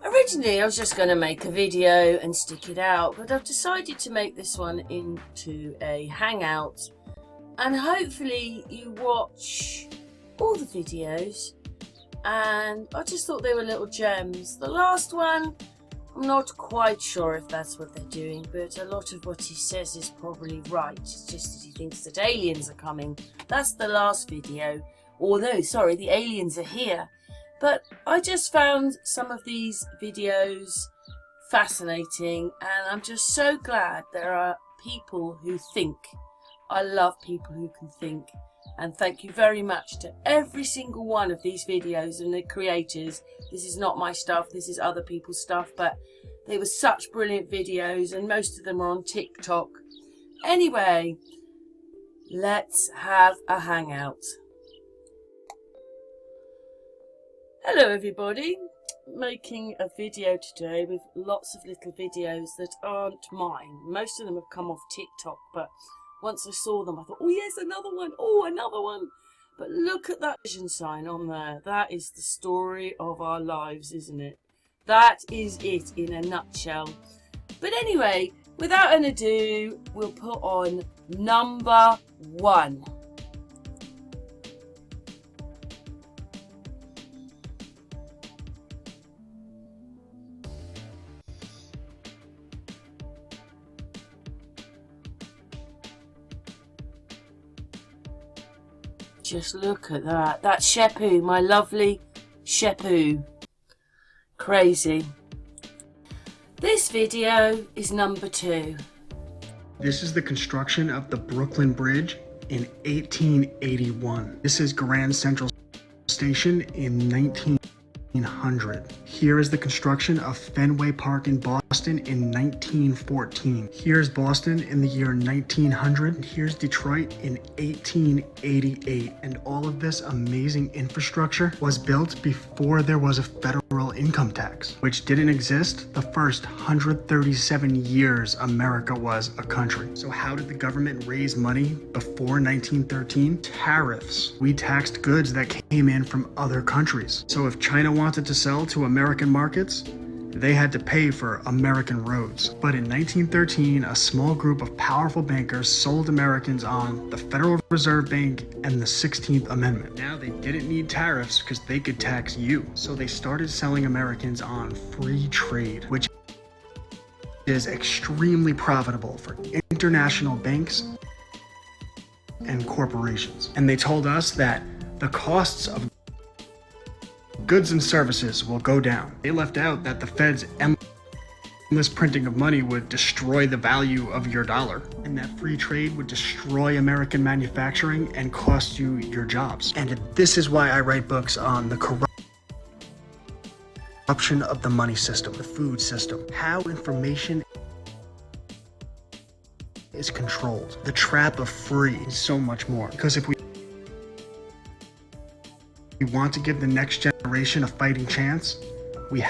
Originally I was just going to make a video and stick it out, but I've decided to make this one into a hangout, and hopefully you watch all the videos, and I just thought they were little gems. The last one, I'm not quite sure if that's what they're doing, but a lot of what he says is probably right. It's just that he thinks that aliens are coming. That's the last video. Or no, sorry, the aliens are here. But I just found some of these videos fascinating, and I'm just so glad there are people who think. I love people who can think. And thank you very much to every single one of these videos and the creators. This is not my stuff, this is other people's stuff, but they were such brilliant videos, and most of them are on TikTok. Anyway, let's have a hangout. Hello everybody, making a video today with lots of little videos that aren't mine. Most of them have come off TikTok, but once I saw them I thought, oh yes, another one, oh another one. But look at that vision sign on there. That is the story of our lives, isn't it? That is it in a nutshell. But anyway, without any ado, we'll put on number 1. Just look at that. That's Shepu, my lovely Shepu. Crazy. This video is number 2. This is the construction of the Brooklyn Bridge in 1881. This is Grand Central Station in 1900. Here is the construction of Fenway Park in Boston in 1914. Here's Boston in the year 1900. Here's Detroit in 1888. And all of this amazing infrastructure was built before there was a federal income tax, which didn't exist the first 137 years America was a country. So how did the government raise money before 1913? Tariffs. We taxed goods that came in from other countries. So if China wanted to sell to American markets, they had to pay for American roads. But in 1913, a small group of powerful bankers sold Americans on the Federal Reserve Bank and the 16th Amendment. Now they didn't need tariffs because they could tax you. So they started selling Americans on free trade, which is extremely profitable for international banks and corporations. And they told us that the costs of goods and services will go down. They left out that the Fed's endless printing of money would destroy the value of your dollar, and that free trade would destroy American manufacturing and cost you your jobs. And this is why I write books on the corruption of the money system, the food system, how information is controlled, the trap of free, and so much more. Because if we want to give the next generation a fighting chance, we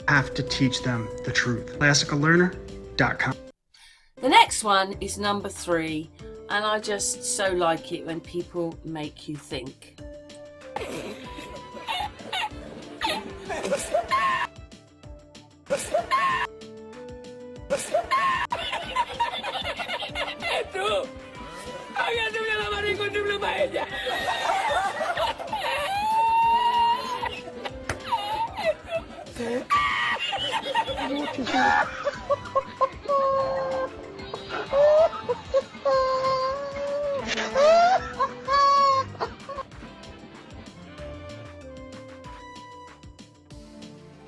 have to teach them the truth. ClassicalLearner.com. The next one is number 3, and I just so like it when people make you think.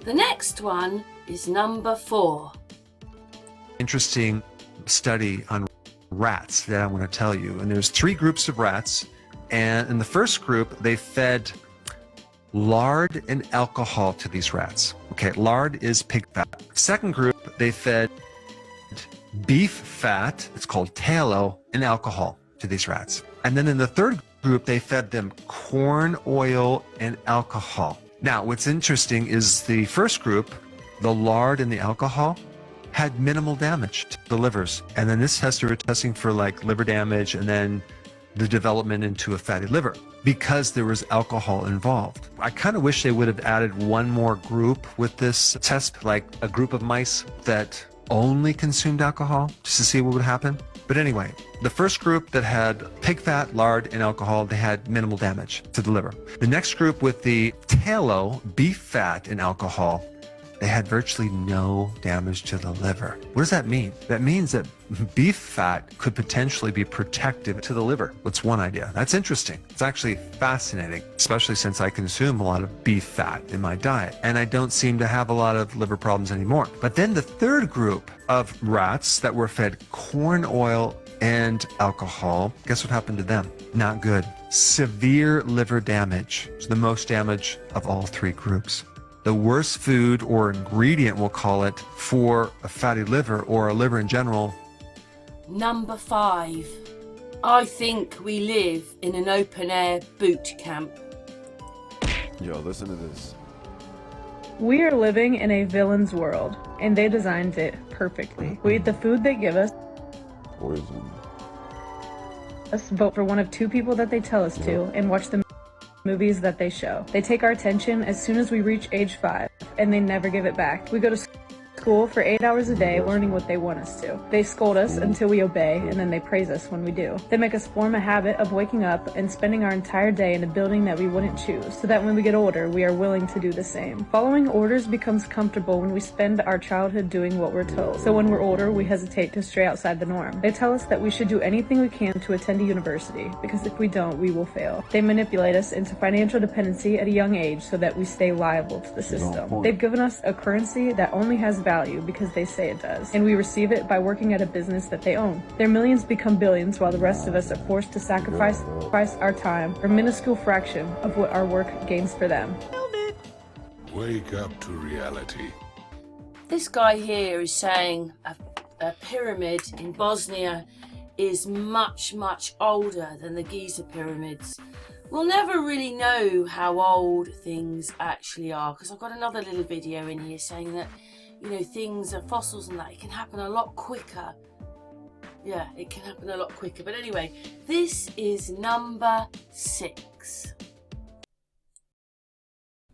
The next one is number 4. Interesting study on rats that I want to tell you. And there's 3 groups of rats. And in the first group, they fed lard and alcohol to these rats. Okay, lard is pig fat. Second group, they fed beef fat, it's called tallow, and alcohol to these rats. And then in the third group, they fed them corn oil and alcohol. Now, what's interesting is the first group, the lard and the alcohol, had minimal damage to the livers. And then this test, they were testing for like liver damage and then the development into a fatty liver because there was alcohol involved. I kind of wish they would have added one more group with this test, like a group of mice that only consumed alcohol, just to see what would happen. But anyway, the first group that had pig fat, lard, and alcohol, they had minimal damage to the liver. The next group with the tallow, beef fat, and alcohol, they had virtually no damage to the liver. What does that mean? That means that beef fat could potentially be protective to the liver. That's one idea. That's interesting. It's actually fascinating, especially since I consume a lot of beef fat in my diet, and I don't seem to have a lot of liver problems anymore. But then the third group of rats that were fed corn oil and alcohol, guess what happened to them? Not good. Severe liver damage. It's the most damage of all three groups. The worst food or ingredient, we'll call it, for a fatty liver or a liver in general. Number 5. I think we live in an open-air boot camp. Yo, listen to this. We are living in a villain's world, and they designed it perfectly. We eat the food they give us, Poison. vote for one of 2 people that they tell us to, and watch the movies that they show. They take our attention as soon as we reach age 5, and they never give it back. We go to school for 8 hours a day learning what they want us to. They scold us until we obey, and then they praise us when we do. They make us form a habit of waking up and spending our entire day in a building that we wouldn't choose, so that when we get older, we are willing to do the same. Following orders becomes comfortable when we spend our childhood doing what we're told. So when we're older, we hesitate to stray outside the norm. They tell us that we should do anything we can to attend a university, because if we don't, we will fail. They manipulate us into financial dependency at a young age so that we stay liable to the system. They've given us a currency that only has value because they say it does, and we receive it by working at a business that they own. Their millions become billions while the rest of us are forced to sacrifice our time for a minuscule fraction of what our work gains for them. Wake up to reality. This guy here is saying a pyramid in Bosnia is much, much older than the Giza pyramids. We'll never really know how old things actually are, because I've got another little video in here saying that, you know, things are fossils and that it can happen a lot quicker. Yeah, it can happen a lot quicker. But anyway, this is number 6.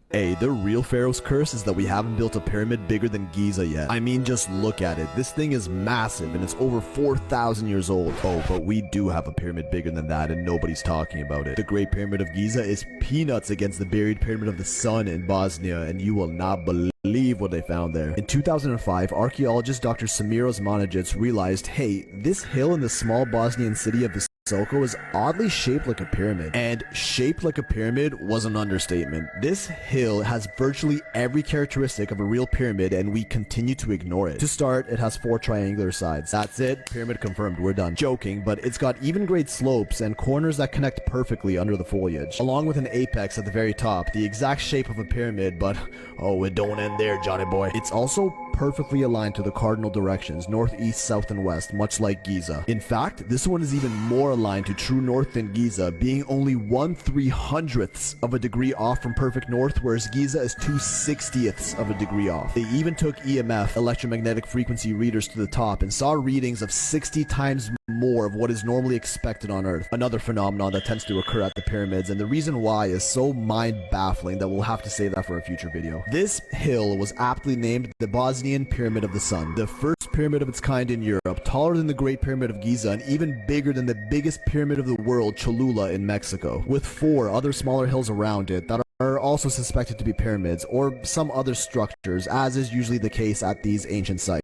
Hey, the real Pharaoh's curse is that we haven't built a pyramid bigger than Giza yet. I mean, just look at it. This thing is massive and it's over 4,000 years old. Oh, but we do have a pyramid bigger than that and nobody's talking about it. The Great Pyramid of Giza is peanuts against the buried Pyramid of the Sun in Bosnia, and you will not believe what they found there. In 2005, archaeologist Dr. Samir Osmanagic realized, hey, this hill in the small Bosnian city of Visoko is oddly shaped like a pyramid. And shaped like a pyramid was an understatement. This hill has virtually every characteristic of a real pyramid, and we continue to ignore it. To start, it has 4 triangular sides. That's it. Pyramid confirmed. We're done. Joking, but it's got even grade slopes and corners that connect perfectly under the foliage, along with an apex at the very top, the exact shape of a pyramid, but oh, it don't end there, Johnny boy. It's also perfectly aligned to the cardinal directions, north, east, south, and west, much like Giza. In fact, this one is even more aligned to true north than Giza, being only 1/300th of a degree off from perfect north, whereas Giza is 2/60ths of a degree off. They even took EMF, electromagnetic frequency readers, to the top and saw readings of 60 times more of what is normally expected on Earth. Another phenomenon that tends to occur at the pyramids, and the reason why is so mind-baffling that we'll have to save that for a future video. This hill was aptly named the Bosnian Pyramid of the Sun, the first pyramid of its kind in Europe, taller than the Great Pyramid of Giza and even bigger than the biggest pyramid of the world, Cholula in Mexico, with 4 other smaller hills around it that are also suspected to be pyramids or some other structures, as is usually the case at these ancient sites.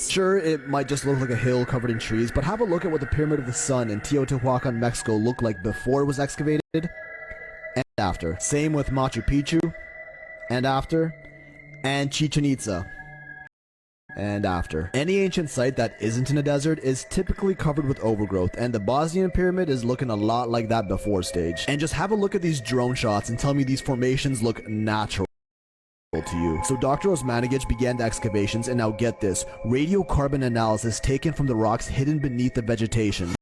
Sure, it might just look like a hill covered in trees, but have a look at what the Pyramid of the Sun in Teotihuacan, Mexico looked like before it was excavated and after. Same with Machu Picchu, and after, and Chichen Itza, and after. Any ancient site that isn't in a desert is typically covered with overgrowth, and the Bosnian pyramid is looking a lot like that before stage. And just have a look at these drone shots and tell me these formations look natural to you. So Dr. Osmanagic began the excavations, and now get this, radiocarbon analysis taken from the rocks hidden beneath the vegetation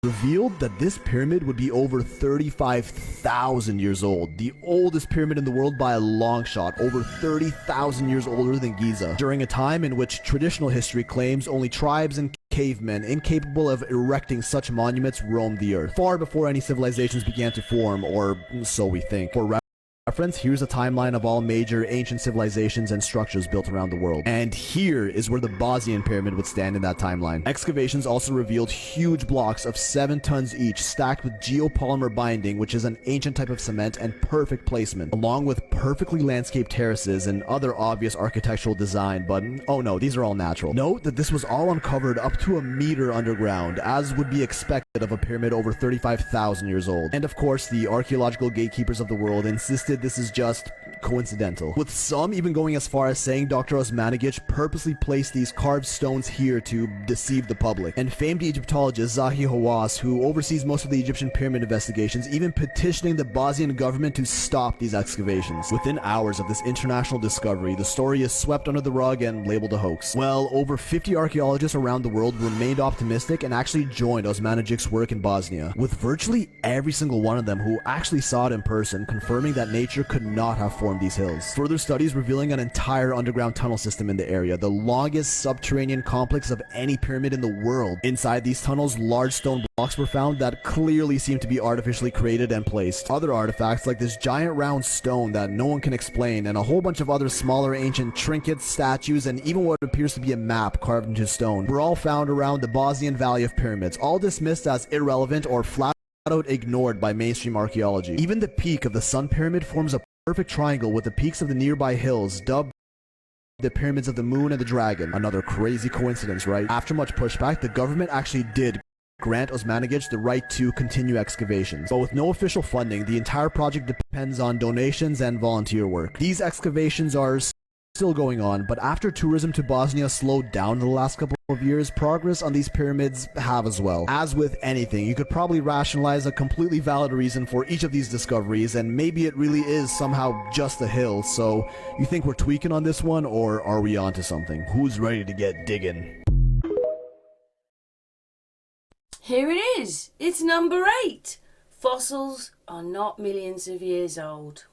revealed that this pyramid would be over 35,000 years old, the oldest pyramid in the world by a long shot, over 30,000 years older than Giza, during a time in which traditional history claims only tribes and cavemen incapable of erecting such monuments roamed the earth, far before any civilizations began to form, or so we think. For reference, here's a timeline of all major ancient civilizations and structures built around the world. And here is where the Bosnian pyramid would stand in that timeline. Excavations also revealed huge blocks of 7 tons each, stacked with geopolymer binding, which is an ancient type of cement, and perfect placement, along with perfectly landscaped terraces and other obvious architectural design. But oh no, these are all natural. Note that this was all uncovered up to a meter underground, as would be expected of a pyramid over 35,000 years old. And of course, the archaeological gatekeepers of the world insisted this is just coincidental, with some even going as far as saying Dr. Osmanagic purposely placed these carved stones here to deceive the public. And famed Egyptologist Zahi Hawass, who oversees most of the Egyptian pyramid investigations, even petitioning the Bosnian government to stop these excavations. Within hours of this international discovery, the story is swept under the rug and labeled a hoax. Well, over 50 archaeologists around the world remained optimistic and actually joined Osmanagic's work in Bosnia, with virtually every single one of them who actually saw it in person confirming that nature could not have formed these hills. Further studies revealing an entire underground tunnel system in the area, the longest subterranean complex of any pyramid in the world. Inside these tunnels, large stone blocks were found that clearly seemed to be artificially created and placed. Other artifacts like this giant round stone that no one can explain, and a whole bunch of other smaller ancient trinkets, statues, and even what appears to be a map carved into stone were all found around the Bosnian Valley of Pyramids, all dismissed as irrelevant or flat out ignored by mainstream archaeology. Even the peak of the Sun Pyramid forms a perfect triangle with the peaks of the nearby hills, dubbed the Pyramids of the Moon and the Dragon. Another crazy coincidence, right? After much pushback, the government actually did grant Osmanagic the right to continue excavations. But with no official funding, the entire project depends on donations and volunteer work. These excavations are still going on, but after tourism to Bosnia slowed down in the last couple of years, progress on these pyramids have as well. As with anything, you could probably rationalize a completely valid reason for each of these discoveries, and maybe it really is somehow just a hill. So you think we're tweaking on this one, or are we onto something? Who's ready to get digging? Here it is. It's number 8. Fossils are not millions of years old.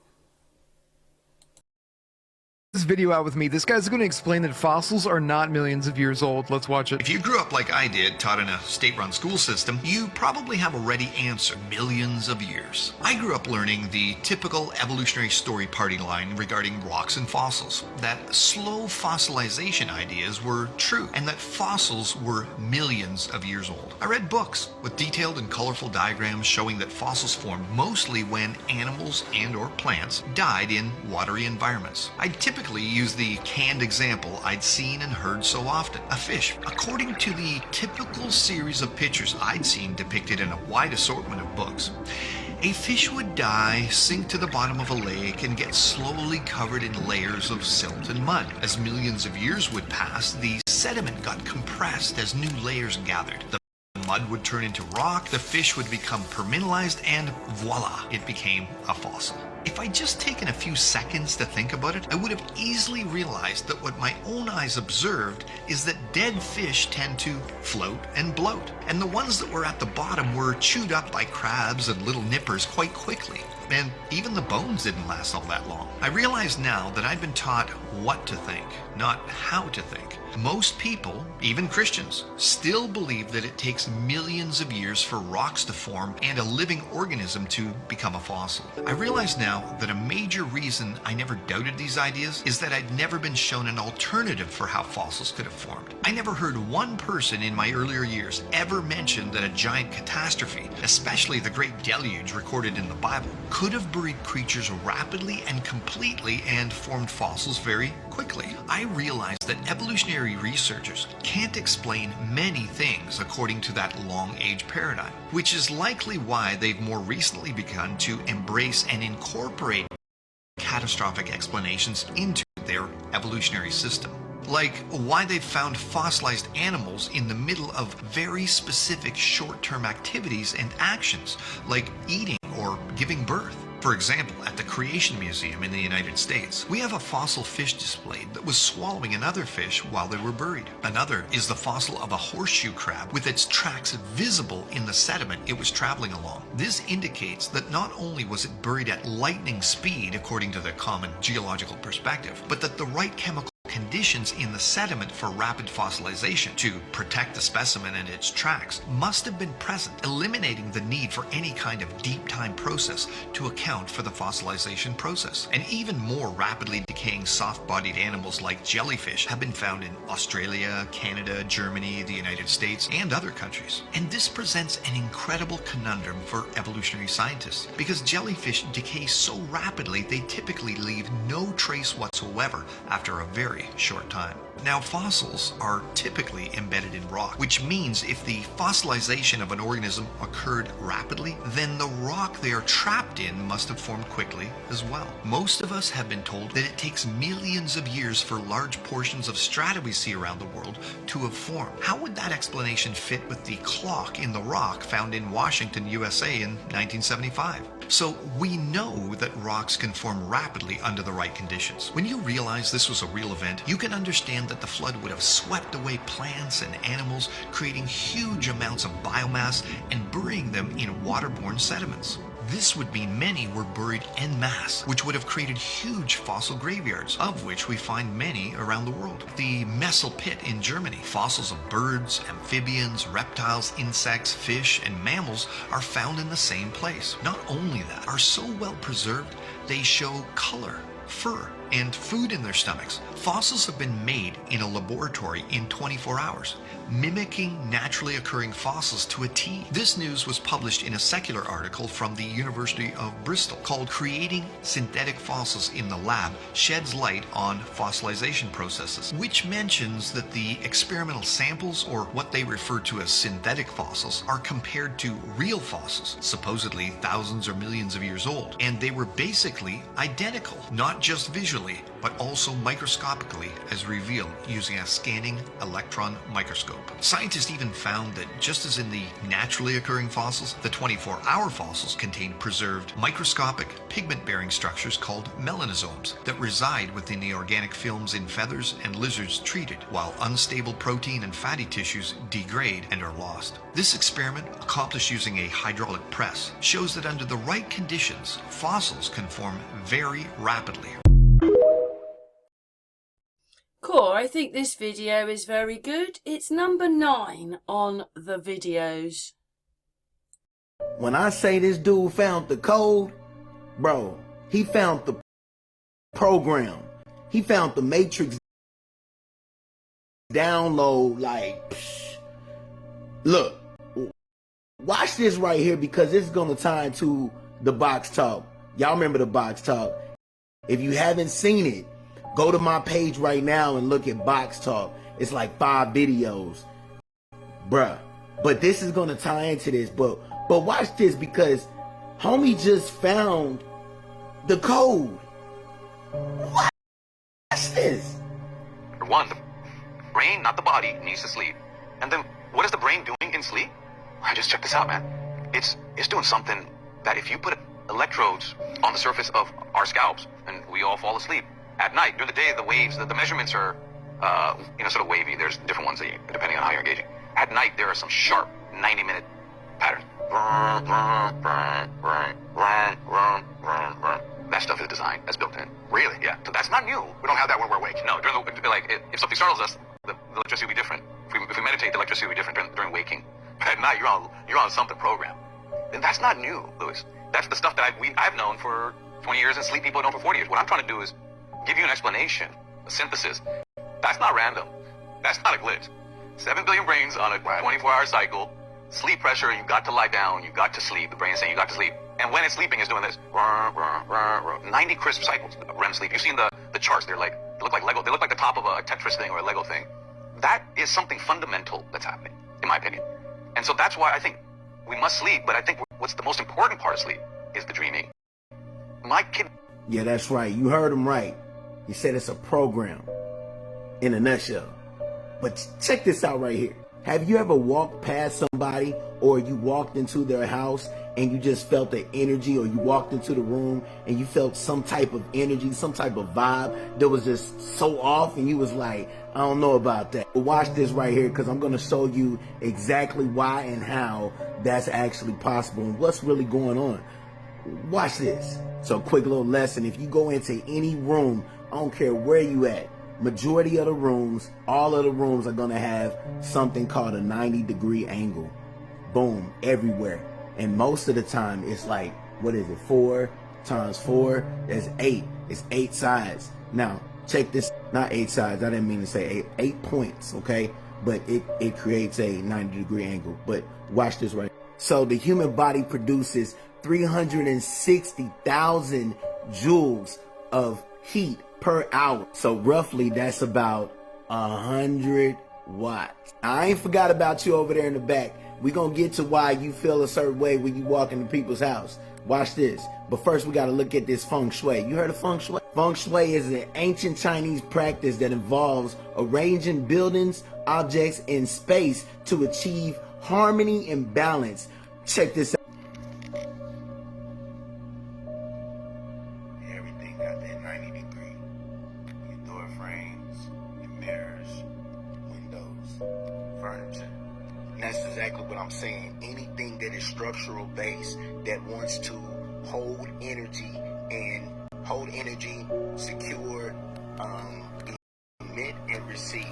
This video out with me. This guy's going to explain that fossils are not millions of years old. Let's watch it. If you grew up like I did, taught in a state-run school system, you probably have a ready answer: millions of years. I grew up learning the typical evolutionary story party line regarding rocks and fossils, that slow fossilization ideas were true, and that fossils were millions of years old. I read books with detailed and colorful diagrams showing that fossils formed mostly when animals and or plants died in watery environments. I typically use the canned example I'd seen and heard so often: a fish. According to the typical series of pictures I'd seen depicted in a wide assortment of books, a fish would die, sink to the bottom of a lake, and get slowly covered in layers of silt and mud. As millions of years would pass, the sediment got compressed as new layers gathered. The mud would turn into rock, the fish would become permineralized, and voila, it became a fossil. If I'd just taken a few seconds to think about it, I would have easily realized that what my own eyes observed is that dead fish tend to float and bloat, and the ones that were at the bottom were chewed up by crabs and little nippers quite quickly. And even the bones didn't last all that long. I realize now that I'd been taught what to think, not how to think. Most people, even Christians, still believe that it takes millions of years for rocks to form and a living organism to become a fossil. I realize now that a major reason I never doubted these ideas is that I'd never been shown an alternative for how fossils could have formed. I never heard one person in my earlier years ever mention that a giant catastrophe, especially the Great Deluge recorded in the Bible, could have buried creatures rapidly and completely and formed fossils very quickly. I realized that evolutionary researchers can't explain many things according to that long age paradigm, which is likely why they've more recently begun to embrace and incorporate catastrophic explanations into their evolutionary system. Like why they've found fossilized animals in the middle of very specific short-term activities and actions, like eating or giving birth. For example, at the Creation Museum in the United States, we have a fossil fish displayed that was swallowing another fish while they were buried. Another is the fossil of a horseshoe crab with its tracks visible in the sediment it was traveling along. This indicates that not only was it buried at lightning speed according to the common geological perspective, but that the right chemical conditions in the sediment for rapid fossilization to protect the specimen and its tracks must have been present, eliminating the need for any kind of deep time process to account for the fossilization process. And even more rapidly decaying soft-bodied animals like jellyfish have been found in Australia, Canada, Germany, the United States, and other countries. And this presents an incredible conundrum for evolutionary scientists, because jellyfish decay so rapidly they typically leave no trace whatsoever after a very short time. Now, fossils are typically embedded in rock, which means if the fossilization of an organism occurred rapidly, then the rock they are trapped in must have formed quickly as well. Most of us have been told that it takes millions of years for large portions of strata we see around the world to have formed. How would that explanation fit with the clock in the rock found in Washington, USA in 1975? So we know that rocks can form rapidly under the right conditions. When you realize this was a real event, you can understand that the flood would have swept away plants and animals, creating huge amounts of biomass and burying them in waterborne sediments. This would mean many were buried en masse, which would have created huge fossil graveyards, of which we find many around the world. The Messel Pit in Germany, fossils of birds, amphibians, reptiles, insects, fish, and mammals are found in the same place. Not only that, are so well preserved, they show color, fur, and food in their stomachs. Fossils have been made in a laboratory in 24 hours, mimicking naturally occurring fossils to a T. This news was published in a secular article from the University of Bristol called "Creating Synthetic Fossils in the Lab Sheds Light on Fossilization Processes," which mentions that the experimental samples, or what they refer to as synthetic fossils, are compared to real fossils, supposedly thousands or millions of years old, and they were basically identical, not just visually, but also microscopically, as revealed using a scanning electron microscope. Scientists even found that just as in the naturally occurring fossils, the 24-hour fossils contain preserved microscopic pigment-bearing structures called melanosomes that reside within the organic films in feathers and lizards treated, while unstable protein and fatty tissues degrade and are lost. This experiment, accomplished using a hydraulic press, shows that under the right conditions, fossils can form very rapidly. Cool, I think this video is very good. It's number 9 on the videos. When I say this dude found the code, bro, he found the program. He found the matrix download, like, psh. Look, watch this right here, because this is going to tie into the box talk. Y'all remember the box talk. If you haven't seen it, go to my page right now and look at Box Talk. It's like 5 videos. Bruh. But this is going to tie into this. But watch this, because homie just found the code. Watch this. One, the brain, not the body, needs to sleep. And then what is the brain doing in sleep? I just checked this out, man. It's doing something that if you put electrodes on the surface of our scalps and we all fall asleep, at night, during the day, the waves, the measurements are, sort of wavy. There's different ones depending on how you're engaging. At night, there are some sharp 90-minute patterns. That stuff is designed, that's built in. Really? Yeah. So that's not new. We don't have that when we're awake. No, if something startles us, the electricity will be different. If we meditate, the electricity will be different during waking. But at night, you're on something program. And that's not new, Louis. That's the stuff that I've known for 20 years, and sleep people have known for 40 years. What I'm trying to do is give you an explanation, a synthesis. That's not random. That's not a glitch. 7 billion brains on a 24-hour cycle. Sleep pressure, you got to lie down, you got to sleep. The brain is saying you got to sleep. And when it's sleeping, it's doing this. 90 crisp cycles of REM sleep. You've seen the charts. They look like Lego. They look like the top of a Tetris thing or a Lego thing. That is something fundamental that's happening, in my opinion. And so that's why I think we must sleep. But I think what's the most important part of sleep is the dreaming. My kid... Yeah, that's right. You heard him right. He said it's a program, in a nutshell. But check this out right here. Have you ever walked past somebody, or you walked into their house and you just felt the energy, or you walked into the room and you felt some type of energy, some type of vibe that was just so off, and you was like, I don't know about that. But watch this right here, because I'm going to show you exactly why and how that's actually possible and what's really going on. Watch this. So quick little lesson. If you go into any room, I don't care where you at, majority of the rooms, all of the rooms are gonna have something called a 90-degree angle. Boom, everywhere. And most of the time it's like, what is it, 4 times 4, that's 8. It's 8 sides. Now, check this, not 8 sides, I didn't mean to say 8 points, okay? But it creates a 90-degree angle. But watch this right. So the human body produces 360,000 joules of heat per hour. So roughly that's about 100 watts. I ain't forgot about you over there in the back. We gonna get to why you feel a certain way when you walk into people's house. Watch this. But first we gotta look at this feng shui. You heard of feng shui? Feng shui is an ancient Chinese practice that involves arranging buildings, objects, in space to achieve harmony and balance. Check this out. Everything got that 90 degree. Your door frames, your mirrors, windows, furniture. And that's exactly what I'm saying. Anything that is structural based that wants to hold energy, secure, emit and receive.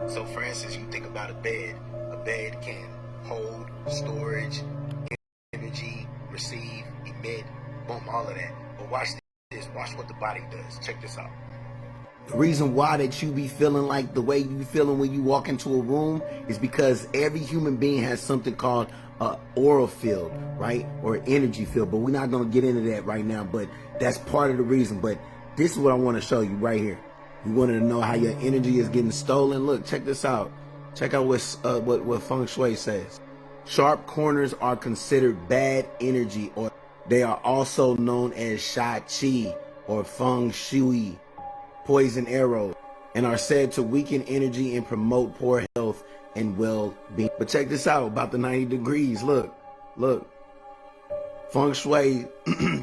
So for instance, you think about a bed. A bed can hold storage, energy, receive, emit, boom, all of that. But watch this, watch what the body does. Check this out. The reason why that you be feeling like the way you feeling when you walk into a room is because every human being has something called a aura field, right? Or energy field, but we're not gonna get into that right now, but that's part of the reason. But this is what I wanna show you right here. You wanted to know how your energy is getting stolen? Look, check this out. Check out what feng shui says. Sharp corners are considered bad energy, or they are also known as sha qi or feng shui, poison arrows, and are said to weaken energy and promote poor health and well-being. But check this out about the 90 degrees. Look. Feng shui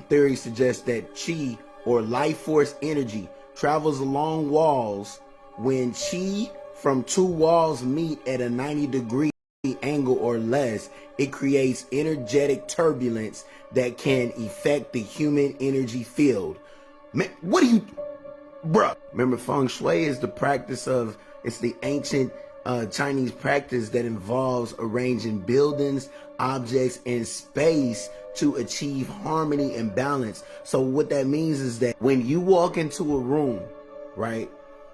theory suggests that qi, or life force energy, travels along walls. When qi from 2 walls meet at a 90-degree angle or less, it creates energetic turbulence that can affect the human energy field. Man, what do you, bruh? Remember, feng shui is the practice of, it's the ancient Chinese practice that involves arranging buildings, objects, and space to achieve harmony and balance. So what that means is that when you walk into a room, right,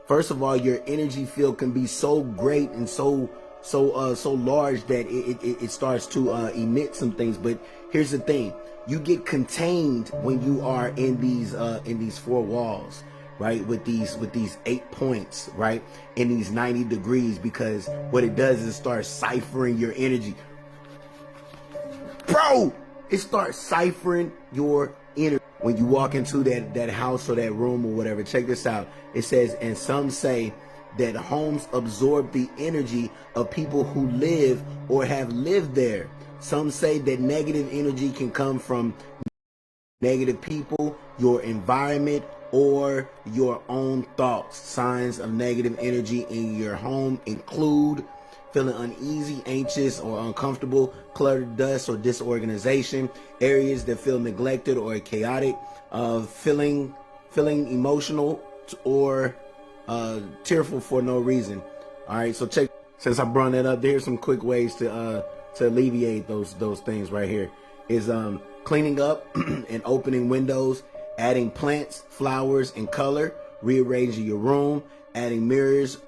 first of all, your energy field can be so great and so large that it starts to emit some things. But here's the thing: you get contained when you are in these 4 walls, right, with these 8 points, right, in these 90 degrees, because what it does is it starts ciphering your energy, bro. It starts ciphering your energy when you walk into that house or that room or whatever. Check this out. It says, and some say that homes absorb the energy of people who live or have lived there. Some say that negative energy can come from negative people, your environment, or your own thoughts. Signs of negative energy in your home include feeling uneasy, anxious, or uncomfortable, cluttered dust or disorganization, areas that feel neglected or chaotic, feeling emotional or tearful for no reason. All right, so check. Since I brought that up, there's some quick ways to alleviate those things right here. Is cleaning up and opening windows, adding plants, flowers, and color, rearranging your room, adding mirrors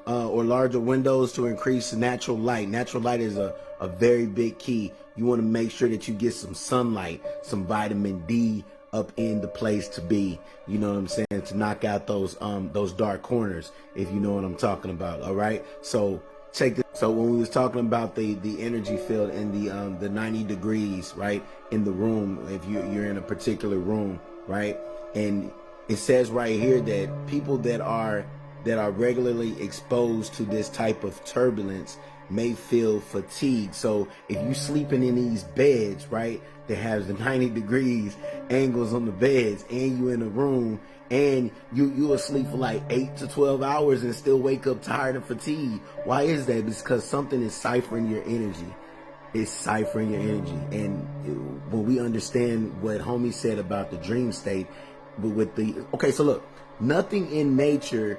or larger windows to increase natural light. Natural light is a very big key. You want to make sure that you get some sunlight, some vitamin D up in the place to be, you know what I'm saying, to knock out those dark corners, if you know what I'm talking about. All right, so check this. So when we was talking about the energy field in the 90 degrees, right, in the room, if you're in a particular room, right, and it says right here that people that are regularly exposed to this type of turbulence may feel fatigued. So if you sleeping in these beds, right, that has the 90 degrees angles on the beds, and you in a room, and you asleep for like 8 to 12 hours and still wake up tired and fatigued. Why is that? It's because something is ciphering your energy. It's ciphering your energy. And when we understand what homie said about the dream state, okay, so look, Nothing in nature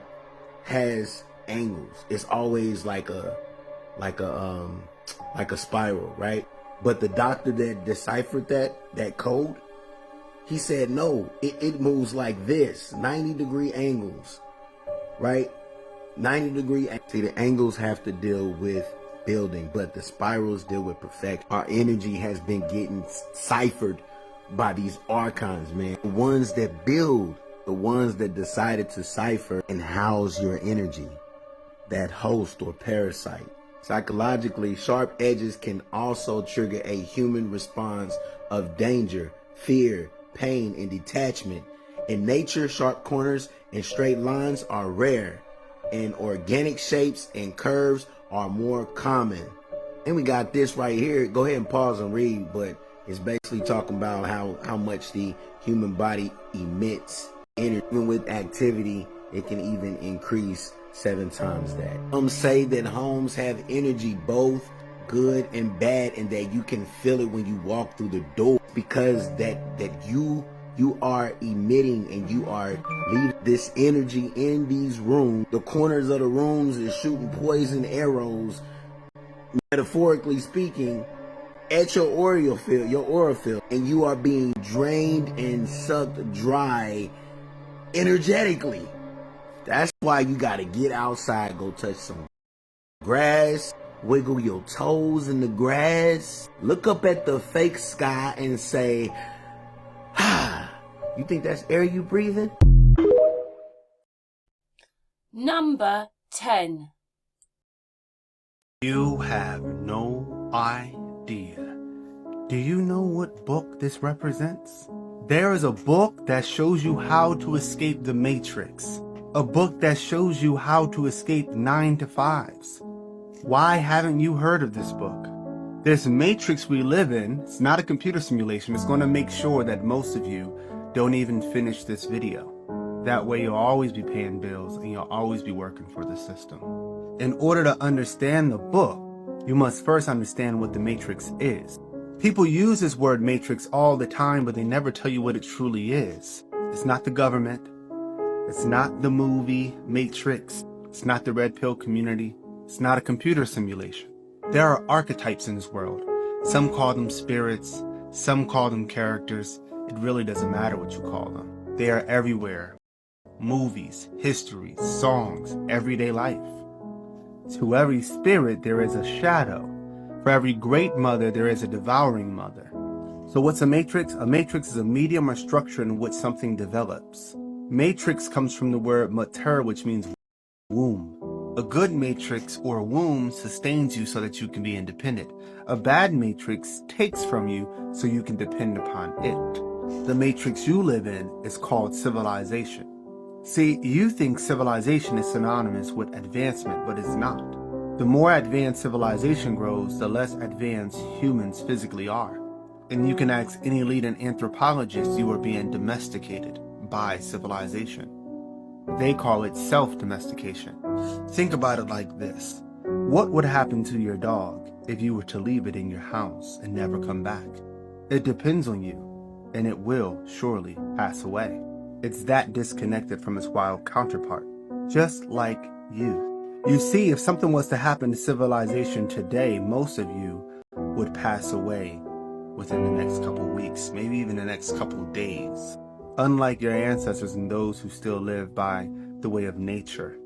has angles. It's always like a spiral, right? But the doctor that deciphered that code, he said no, it moves like this, 90-degree angles, right? 90-degree. See, the angles have to deal with building, but the spirals deal with perfection. Our energy has been getting ciphered by these archons, man. The ones that build, the ones that decided to cipher and house your energy, that host or parasite. Psychologically, sharp edges can also trigger a human response of danger, fear, pain, and detachment. In nature, sharp corners and straight lines are rare, and organic shapes and curves are more common. And we got this right here. Go ahead and pause and read, but it's basically talking about how much the human body emits energy. Even with activity, it can even increase 7 times that. Some say that homes have energy, both good and bad, and that you can feel it when you walk through the door, because that you are emitting and you are leaving this energy in these rooms. The corners of the rooms is shooting poison arrows, metaphorically speaking, at your aura field, and you are being drained and sucked dry energetically. That's why you gotta get outside, go touch some grass, wiggle your toes in the grass, look up at the fake sky and say, ah, you think that's air you breathing? Number 10. You have no idea. Do you know what book this represents? There is a book that shows you how to escape the Matrix. A book that shows you how to escape 9-to-5s. Why haven't you heard of this book? This Matrix we live in, it's not a computer simulation. It's going to make sure that most of you don't even finish this video. That way you'll always be paying bills and you'll always be working for the system. In order to understand the book, you must first understand what the Matrix is. People use this word Matrix all the time, but they never tell you what it truly is. It's not the government. It's not the movie Matrix. It's not the red pill community. It's not a computer simulation. There are archetypes in this world. Some call them spirits. Some call them characters. It really doesn't matter what you call them. They are everywhere. Movies, histories, songs, everyday life. To every spirit there is a shadow. For every great mother there is a devouring mother. So what's a matrix? A matrix is a medium or structure in which something develops. Matrix comes from the word mater, which means womb. A good matrix or womb sustains you so that you can be independent. A bad matrix takes from you so you can depend upon it. The matrix you live in is called civilization. See, you think civilization is synonymous with advancement, but it's not. The more advanced civilization grows, the less advanced humans physically are. And you can ask any leading anthropologist, you are being domesticated by civilization. They call it self-domestication. Think about it like this. What would happen to your dog if you were to leave it in your house and never come back? It depends on you, and it will surely pass away. It's that disconnected from its wild counterpart, just like you. You see, if something was to happen to civilization today, most of you would pass away within the next couple weeks, maybe even the next couple days. Unlike your ancestors and those who still live by the way of nature,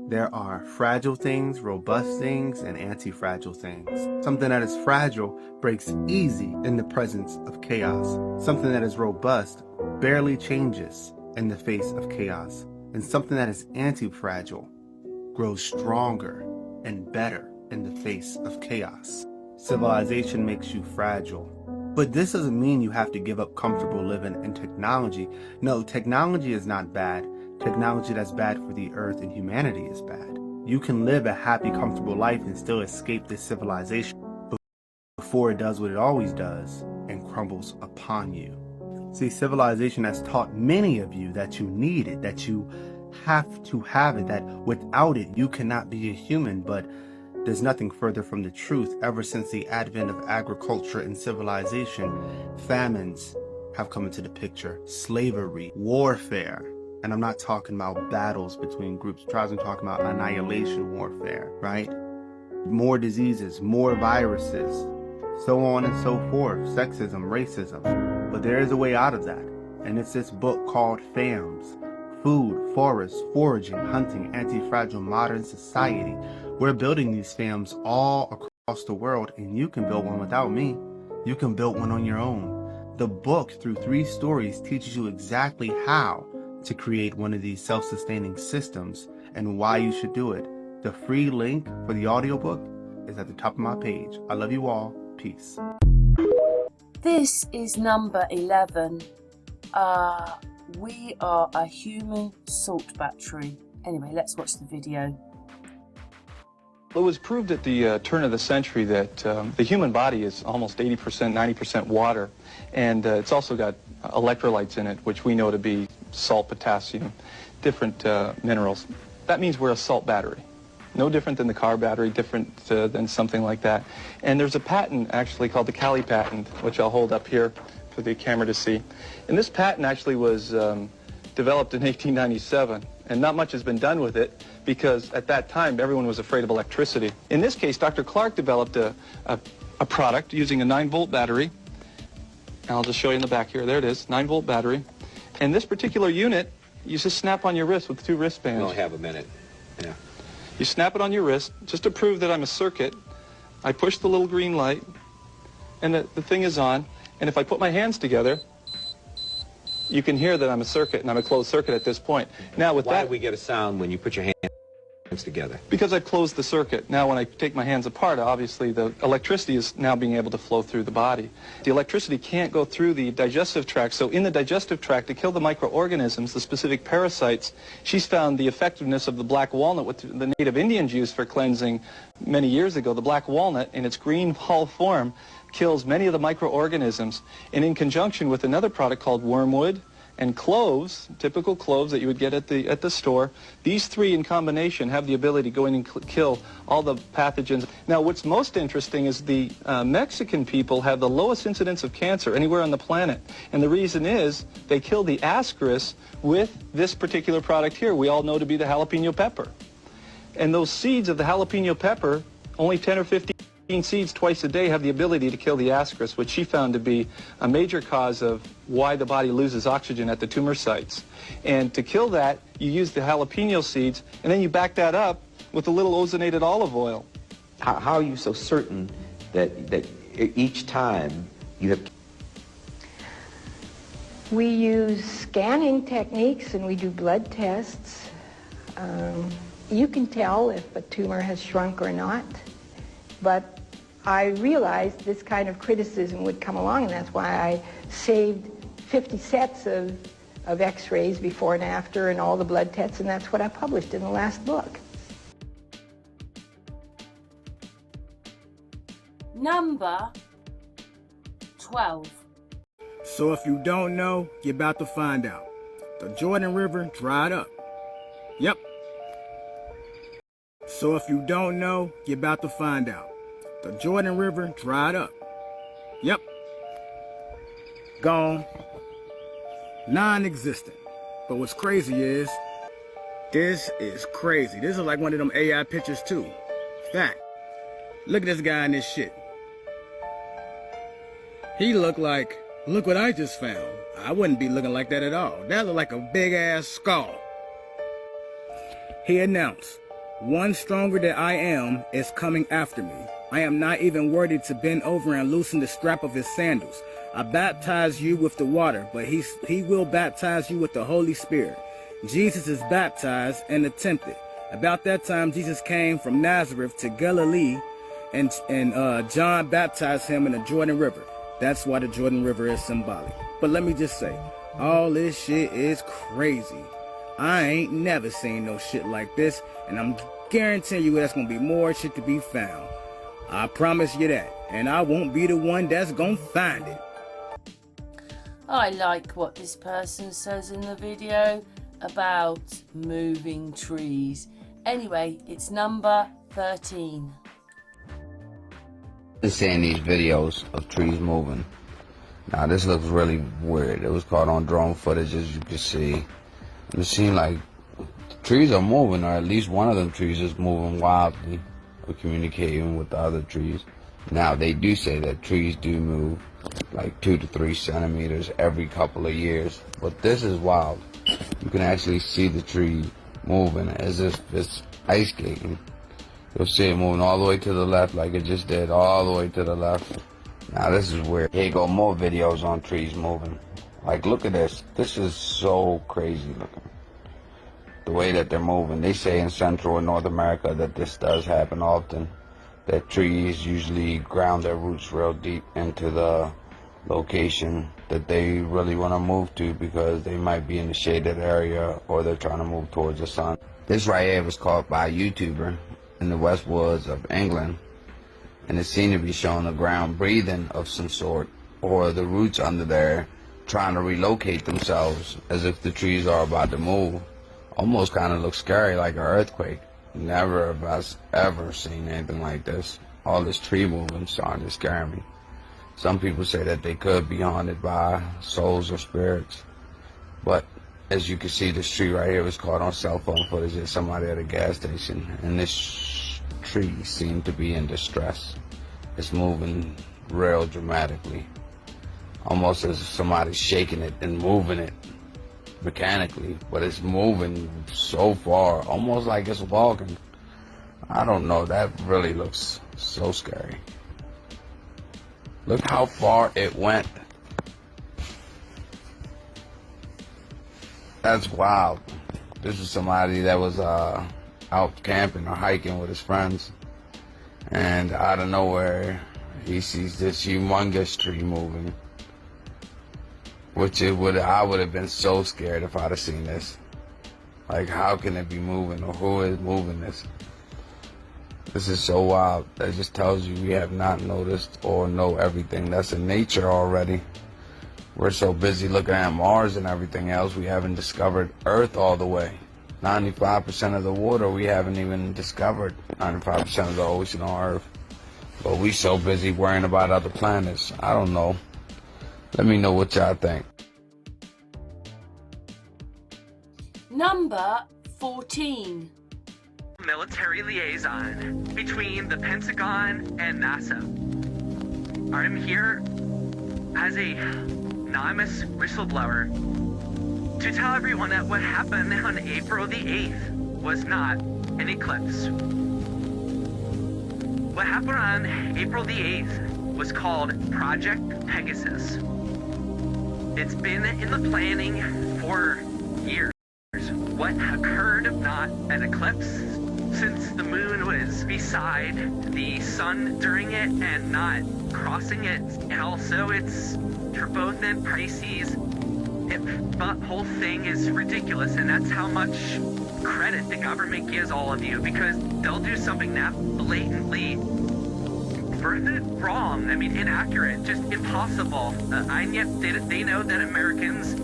there are fragile things, robust things, and anti-fragile things. Something that is fragile breaks easy in the presence of chaos. Something that is robust barely changes in the face of chaos. And something that is anti-fragile grows stronger and better in the face of chaos. Civilization makes you fragile. But this doesn't mean you have to give up comfortable living and technology. No, technology is not bad. Technology that's bad for the earth and humanity is bad. You can live a happy, comfortable life and still escape this civilization before it does what it always does and crumbles upon you. See, civilization has taught many of you that you need it, that you have to have it, that without it you cannot be a human, but there's nothing further from the truth. Ever since the advent of agriculture and civilization, famines have come into the picture, slavery, warfare. And I'm not talking about battles between groups of tribes. I'm talking about annihilation warfare, right? More diseases, more viruses, so on and so forth. Sexism, racism. But there is a way out of that. And it's this book called FAMS. Food, Forest, Foraging, Hunting, Anti-Fragile Modern Society. We're building these FAMs all across the world, and you can build one without me. You can build one on your own. The book, through 3 stories, teaches you exactly how to create one of these self-sustaining systems and why you should do it. The free link for the audiobook is at the top of my page. I love you all. Peace. This is number 11. We are a human salt battery. Anyway, let's watch the video. It was proved at the turn of the century that the human body is almost 80%, 90% water, and it's also got electrolytes in it, which we know to be salt, potassium, different minerals. That means we're a salt battery. No different than the car battery, different than something like that. And there's a patent actually called the Cali patent, which I'll hold up here for the camera to see. And this patent actually was developed in 1897, and not much has been done with it because at that time everyone was afraid of electricity. In this case, Dr. Clark developed a product using a 9-volt battery. And I'll just show you in the back here. There it is, 9-volt battery. And this particular unit, you just snap on your wrist with 2 wristbands. We'll have a minute. Yeah. You snap it on your wrist just to prove that I'm a circuit. I push the little green light, and the thing is on. And if I put my hands together, you can hear that I'm a circuit, and I'm a closed circuit at this point. Now, with Why do we get a sound when you put your hands together? Because I've closed the circuit. Now, when I take my hands apart, obviously the electricity is now being able to flow through the body. The electricity can't go through the digestive tract, so in the digestive tract, to kill the microorganisms, the specific parasites, she's found the effectiveness of the black walnut, what the native Indians used for cleansing many years ago. The black walnut, in its green hull form, kills many of the microorganisms, and in conjunction with another product called wormwood and cloves, typical cloves that you would get at the store, these 3 in combination have the ability to go in and kill all the pathogens. Now, what's most interesting is the Mexican people have the lowest incidence of cancer anywhere on the planet, and the reason is they kill the ascaris with this particular product here, we all know to be the jalapeno pepper. And those seeds of the jalapeno pepper, only 10 or 15 seeds twice a day have the ability to kill the ascaris, which she found to be a major cause of why the body loses oxygen at the tumor sites. And to kill that, you use the jalapeno seeds, and then you back that up with a little ozonated olive oil. How are you so certain that each time you have... We use scanning techniques and we do blood tests. You can tell if a tumor has shrunk or not, but I realized this kind of criticism would come along, and that's why I saved 50 sets of x-rays before and after and all the blood tests, and that's what I published in the last book. Number 12. So if you don't know, you're about to find out. The Jordan River dried up. Yep. So if you don't know, you're about to find out. The Jordan River dried up. Yep. Gone. Non-existent. But what's crazy is, this is crazy. This is like one of them AI pictures too. Fact. Look at this guy in this shit. He looked like, look what I just found. I wouldn't be looking like that at all. That looked like a big ass skull. He announced, "One stronger than I am is coming after me. I am not even worthy to bend over and loosen the strap of his sandals. I baptize you with the water, but he will baptize you with the Holy Spirit." Jesus is baptized and attempted. About that time, Jesus came from Nazareth to Galilee, and John baptized him in the Jordan River. That's why the Jordan River is symbolic. But let me just say, all this shit is crazy. I ain't never seen no shit like this, and I'm guaranteeing you there's gonna be more shit to be found. I promise you that, and I won't be the one that's gonna find it. I like what this person says in the video about moving trees. Anyway, it's number 13. Been seeing these videos of trees moving. Now this looks really weird. It was caught on drone footage, as you can see. It seems like the trees are moving, or at least one of them trees is moving wildly, or communicating with the other trees. Now, they do say that trees do move like 2 to 3 centimeters every couple of years, but this is wild. You can actually see the tree moving as if it's ice skating. You'll see it moving all the way to the left like it just did, all the way to the left. Now this is weird. Here you go, more videos on trees moving. Like, look at this. This is so crazy looking. The way that they're moving. They say in Central and North America that this does happen often. That trees usually ground their roots real deep into the location that they really want to move to, because they might be in the shaded area or they're trying to move towards the sun. This right here was caught by a YouTuber in the West Woods of England, and it seemed to be showing the ground breathing of some sort, or the roots under there trying to relocate themselves as if the trees are about to move. Almost kind of looks scary, like an earthquake. Never have I ever seen anything like this. All this tree moving starting to scare me. Some people say that they could be haunted by souls or spirits. But as you can see, this tree right here was caught on cell phone footage of somebody at a gas station. And this tree seemed to be in distress. It's moving real dramatically. Almost as if somebody's shaking it and moving it mechanically, but it's moving so far, almost like it's walking. I don't know, that really looks so scary. Look how far it went. That's wild. This is somebody that was out camping or hiking with his friends, and out of nowhere he sees this humongous tree moving. I would have been so scared if I'd have seen this. Like, how can it be moving, or who is moving this? This is so wild. That just tells you we have not noticed or know everything that's in nature already. We're so busy looking at Mars and everything else, we haven't discovered Earth all the way. 95% of the water we haven't even discovered. 95% of the ocean on Earth. But we so busy worrying about other planets. I don't know. Let me know what y'all think. Number 14. Military liaison between the Pentagon and NASA. I'm here as a anonymous whistleblower to tell everyone that what happened on April the 8th was not an eclipse. What happened on April the 8th was called Project Pegasus. It's been in the planning for years. What occurred, not an eclipse, since the moon was beside the sun during it and not crossing it, and also it's for both in Pisces. The whole thing is ridiculous, and that's how much credit the government gives all of you, because they'll do something that blatantly wrong, I mean inaccurate, just impossible, and yet they know that Americans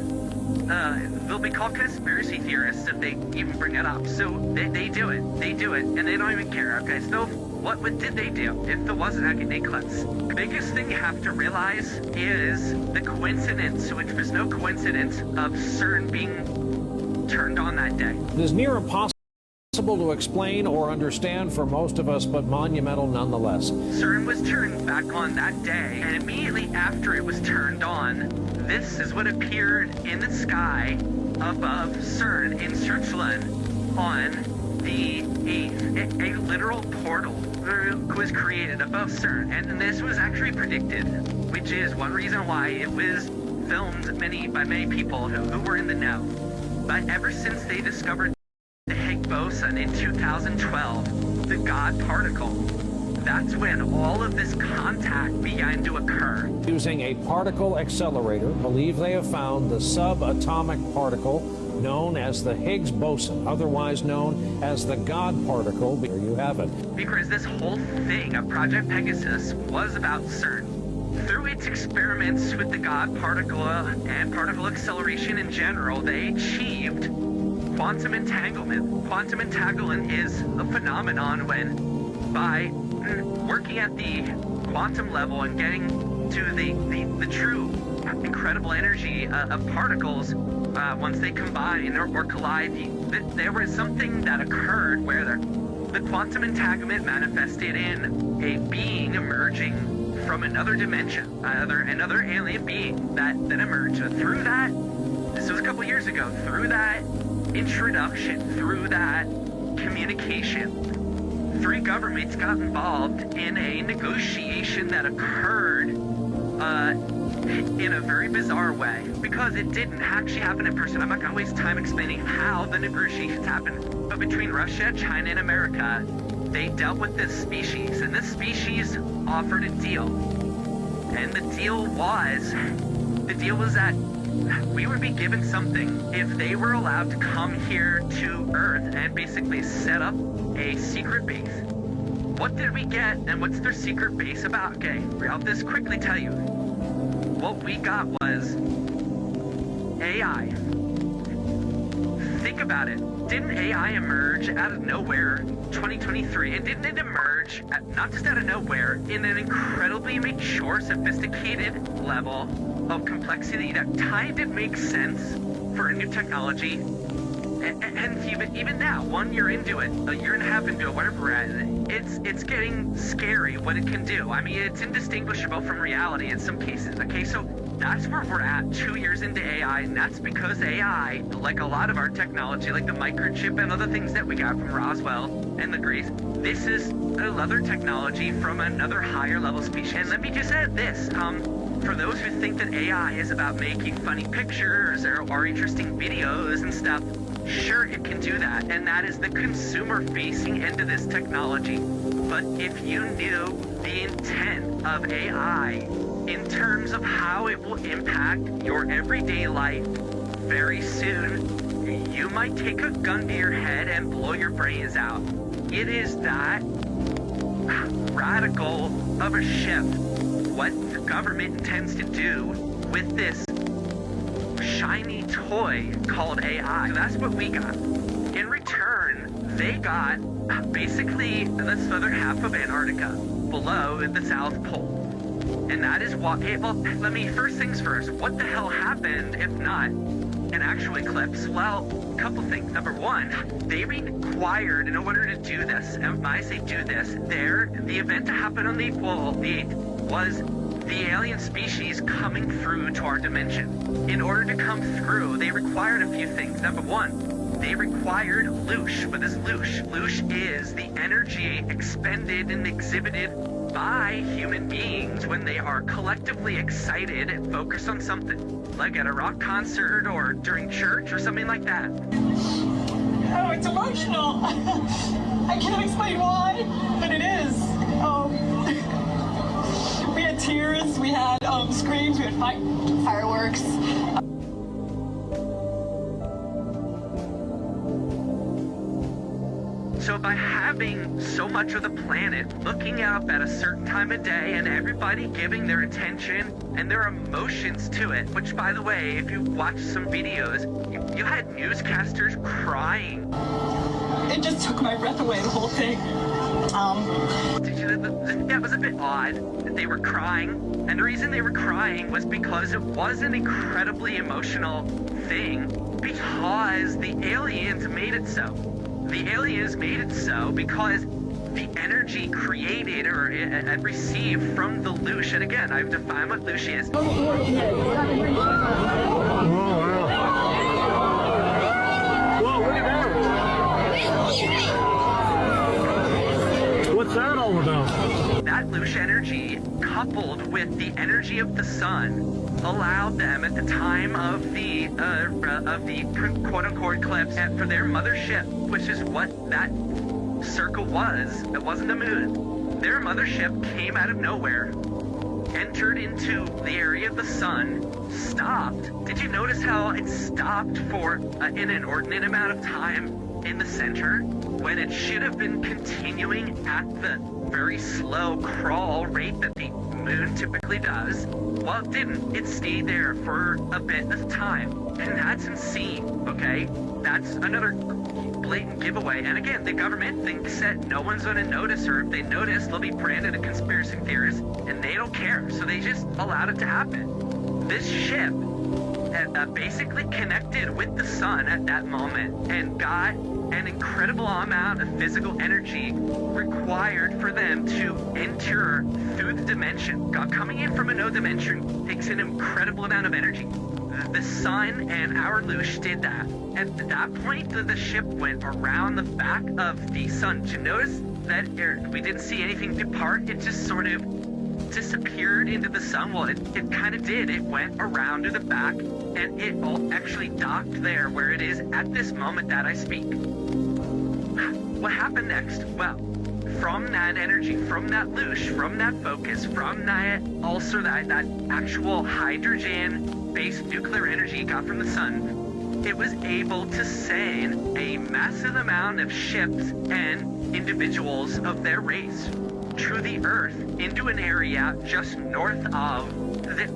they'll be called conspiracy theorists if they even bring it up. So they do it, and they don't even care. Okay, so what did they do if there wasn't an eclipse? The biggest thing you have to realize is the coincidence, which was no coincidence, of CERN being turned on that day. It is near impossible to explain or understand for most of us, but monumental nonetheless. CERN was turned back on that day, and immediately after it was turned on, this is what appeared in the sky above CERN in Switzerland on the 8th. A literal portal was created above CERN, and this was actually predicted, which is one reason why it was filmed by many people who were in the know. But ever since they discovered the Higgs boson in 2012, the God particle, that's when all of this contact began to occur. Using a particle accelerator, believe they have found the subatomic particle known as the Higgs boson, otherwise known as the God particle. Here you have it. Because this whole thing of Project Pegasus was about CERN. Through its experiments with the God particle and particle acceleration in general, they achieved quantum entanglement. Quantum entanglement is a phenomenon when, by working at the quantum level and getting to the true incredible energy of particles, once they combine or collide, there was something that occurred where the quantum entanglement manifested in a being emerging from another dimension, another alien being that emerged. Through that, this was a couple years ago, through that introduction, through that communication, 3 governments got involved in a negotiation that occurred in a very bizarre way, because it didn't actually happen in person. I'm not going to waste time explaining how the negotiations happened, but between Russia, China, and America, they dealt with this species, and this species offered a deal. And the deal was that we would be given something if they were allowed to come here to Earth and basically set up a secret base. What did we get, and what's their secret base about? Okay, I'll just quickly tell you. What we got was AI. Think about it. Didn't AI emerge out of nowhere 2023? And didn't it emerge not just out of nowhere, in an incredibly mature, sophisticated level of complexity that kind of makes sense for a new technology? And even now, 1 year into it, a year and a half into it, whatever we're at, it's getting scary what it can do. I mean, it's indistinguishable from reality in some cases. Okay, so that's where we're at 2 years into AI, and that's because AI, like a lot of our technology, like the microchip and other things that we got from Roswell and the Greece, this is another technology from another higher level species. And let me just add this, for those who think that AI is about making funny pictures or interesting videos and stuff, sure, it can do that, and that is the consumer-facing end of this technology. But if you knew the intent of AI in terms of how it will impact your everyday life very soon, you might take a gun to your head and blow your brains out. It is that radical of a shift. What the government intends to do with this shiny toy called AI. That's what we got. In return, they got basically the southern half of Antarctica, below the South Pole. And that is what, well, let me, first things first, what the hell happened if not an actual eclipse? Well, a couple things. Number one, they required, in order to do this, and when I say do this, the event to happen on the 8th was the alien species coming through to our dimension. In order to come through, they required a few things. Number one, they required loosh. What is loosh? Loosh is the energy expended and exhibited by human beings when they are collectively excited and focused on something, like at a rock concert or during church or something like that. Oh, it's emotional. I can't explain why, but it is. We had tears, we had screams, we had fireworks. So by having so much of the planet looking up at a certain time of day and everybody giving their attention and their emotions to it, which, by the way, if you watch some videos, you had newscasters crying. It just took my breath away, the whole thing. That was a bit odd that they were crying, and the reason they were crying was because it was an incredibly emotional thing, because the aliens made it so. The aliens made it so because the energy created or received from the loosh, and again, I've defined what loosh is. What's that all about? That loosh energy, coupled with the energy of the sun, allowed them at the time of the quote-unquote eclipse, and for their mothership, which is what that circle was, it wasn't the moon. Their mothership came out of nowhere, entered into the area of the sun, stopped. Did you notice how it stopped for an inordinate amount of time in the center, when it should have been continuing at the very slow crawl rate that the moon typically does? Well, it didn't. It stayed there for a bit of time. And that's insane, okay? That's another blatant giveaway. And again, the government thinks that no one's going to notice, or if they notice, they'll be branded a conspiracy theorist, and they don't care. So they just allowed it to happen. This ship basically connected with the sun at that moment and got an incredible amount of physical energy required for them to enter through the dimension. Coming in from another dimension takes an incredible amount of energy. The sun and our Lush did that. At that point, the ship went around the back of the sun. Did you notice that we didn't see anything depart? It just sort of disappeared into the sun. Well, it kind of did. It went around to the back, and it all actually docked there where it is at this moment that I speak. What happened next? Well, from that energy, from that Lush, from that focus, from that also that actual hydrogen-based nuclear energy it got from the sun, it was able to send a massive amount of ships and individuals of their race to the Earth into an area just north of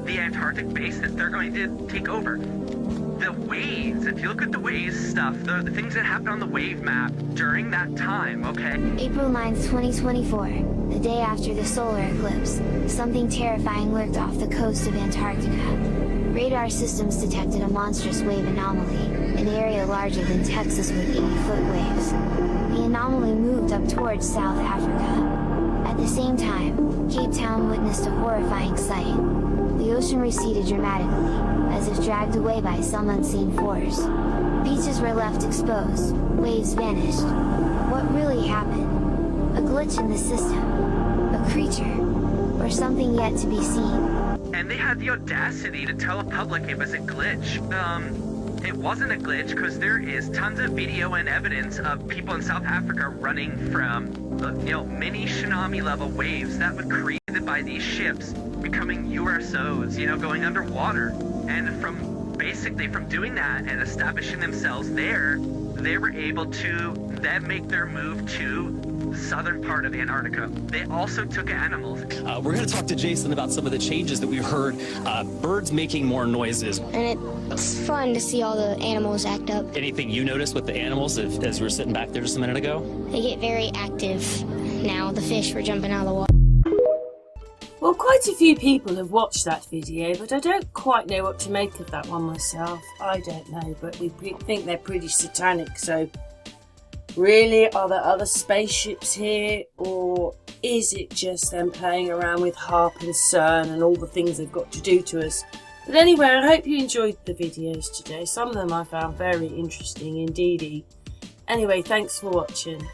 the Antarctic base that they're going to take over. The waves, if you look at the waves stuff, the things that happen on the wave map during that time, okay? April 9th, 2024, the day after the solar eclipse, something terrifying lurked off the coast of Antarctica. Radar systems detected a monstrous wave anomaly, an area larger than Texas with 80-foot waves. The anomaly moved up towards South Africa. At the same time, Cape Town witnessed a horrifying sight. The ocean receded dramatically, as if dragged away by some unseen force. Beaches were left exposed, waves vanished. What really happened? A glitch in the system? A creature? Or something yet to be seen? And they had the audacity to tell the public it was a glitch. It wasn't a glitch because there is tons of video and evidence of people in South Africa running from, mini tsunami level waves that were created by these ships becoming USOs, going underwater. And from doing that and establishing themselves there, they were able to then make their move to the southern part of Antarctica. They also took animals. We're going to talk to Jason about some of the changes that we heard. Birds making more noises. And it's fun to see all the animals act up. Anything you noticed with the animals as we were sitting back there just a minute ago? They get very active now. The fish were jumping out of the water. Well, quite a few people have watched that video, but I don't quite know what to make of that one myself. I don't know, but we think they're pretty satanic, so really, are there other spaceships here, or is it just them playing around with HAARP and CERN and all the things they've got to do to us? But anyway, I hope you enjoyed the videos today. Some of them I found very interesting indeedy. Anyway, thanks for watching.